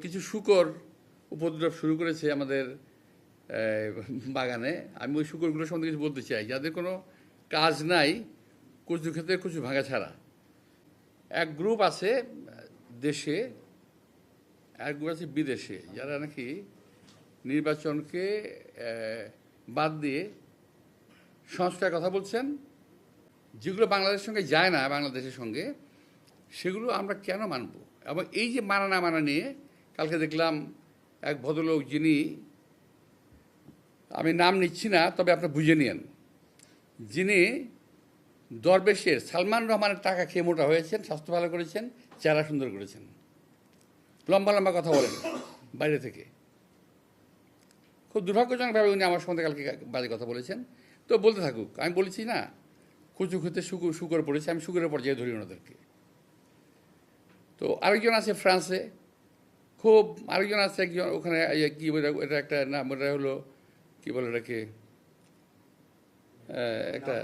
কিছু শূকর উপদ্রব শুরু করেছে আমাদের বাগানে। আমি ওই শূকরগুলোর সম্বন্ধে কিছু বলতে চাই, যাদের কোনো কাজ নাই কচু খেতে কচু ভাঙা ছাড়া। এক গ্রুপ আছে দেশে, এক গ্রুপ আছে বিদেশে, যারা নাকি নির্বাচনকে বাদ দিয়ে সংস্কারের কথা বলছেন, যেগুলো বাংলাদেশের সঙ্গে যায় না, বাংলাদেশের সঙ্গে সেগুলো আমরা কেন মানব। এবং এই যে মানা না মানা নিয়ে কালকে দেখলাম এক ভদ্রলোক, যিনি, আমি নাম নিচ্ছি না, তবে আপনি বুঝে নিন, যিনি দরবেশের সালমান রহমানের টাকা খেয়ে মোটা হয়েছেন, স্বাস্থ্য ভালো করেছেন, চেহারা সুন্দর করেছেন, লম্বা লম্বা কথা বলেন বাইরে থেকে। খুব দুর্ভাগ্যজনকভাবে উনি আমার সঙ্গে কালকে বাজে কথা বলেছেন। তো বলতে থাকুক, আমি বলেছি না কচু খেতে শুকর পড়েছে, আমি শুকরের পর্যায়ে ধরি ওনাদেরকে। তো আরেকজন আছে ফ্রান্সে, খুব আরেকজন আছে একজন ওখানে, কি এটা একটা নাম, ওটা হলো কি বলে এটাকে, একটা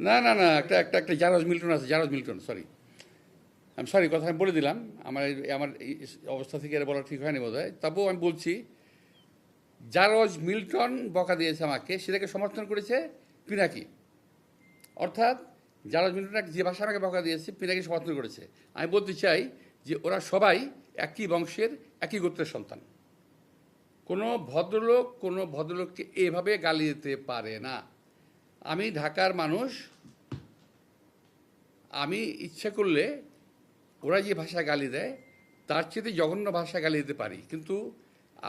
না না না একটা একটা একটা জারজ মিল্টন আছে, জারজ মিল্টন, সরি কথা আমি বলে দিলাম, আমার আমার এই অবস্থা থেকে এটা বলা ঠিক হয়নি বোধ হয়। তবুও আমি বলছি, জারজ মিল্টন বকা দিয়েছে আমাকে, সেটাকে সমর্থন করেছে পিনাকি। অর্থাৎ জারজ মিল্টন যে ভাষা আমাকে বকা দিয়েছে, পিনাকি সমর্থন করেছে। আমি বলতে চাই যে ওরা সবাই একই বংশের, একই গোত্রের সন্তান। কোনো ভদ্রলোককে এভাবে গালি দিতে পারে না। আমি ঢাকার মানুষ, আমি ইচ্ছে করলে ওরা যে ভাষা গালি দেয় তার চেয়ে জঘন্য ভাষা গালি দিতে পারি, কিন্তু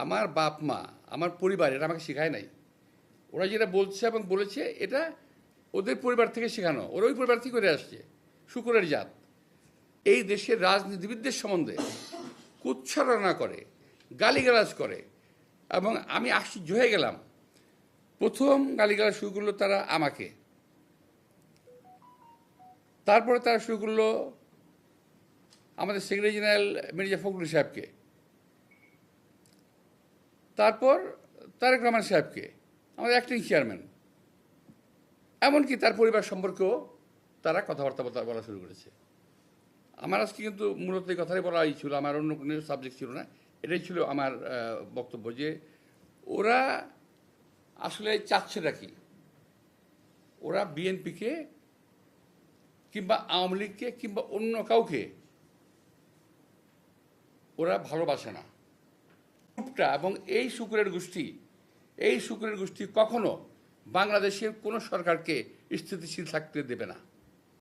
আমার বাপ মা, আমার পরিবার এটা আমাকে শেখায় নাই। ওরা যেটা বলছে এবং বলেছে, এটা ওদের পরিবার থেকে শেখানো, ওরা ওই পরিবার থেকে করে আসছে, শুকুরের জাত। এই দেশের রাজনীতিবিদদের সম্বন্ধে কুচ্ছারণা করে, গালিগালাজ করে, এবং আমি আশ্চর্য হয়ে গেলাম। প্রথম গালিগালাজ শুরু করলো তারা আমাকে, তারপরে তারা শুরু করলো আমাদের সেক্রেটারি জেনারেল মির্জা ফখরুল সাহেবকে, তারপর তারেক রহমান সাহেবকে, আমাদের অ্যাক্টিং চেয়ারম্যান, এমনকি তার পরিবার সম্পর্কেও তারা কথাবার্তা বলা শুরু করেছে। আমার আজকে কিন্তু মূলত এই কথাই বলাই ছিল, আমার অন্য কোনো সাবজেক্ট ছিল না। এটাই ছিল আমার বক্তব্য, যে ওরা আসলে চাচ্ছেটা কি। ওরা বিএনপিকে কিংবা আওয়ামী লীগকে কিংবা অন্য কাউকে ওরা ভালোবাসে না। গ্রুপটা এবং এই শুকুরের গোষ্ঠী কখনো বাংলাদেশের কোনো সরকারকে স্থিতিশীল থাকতে দেবে না।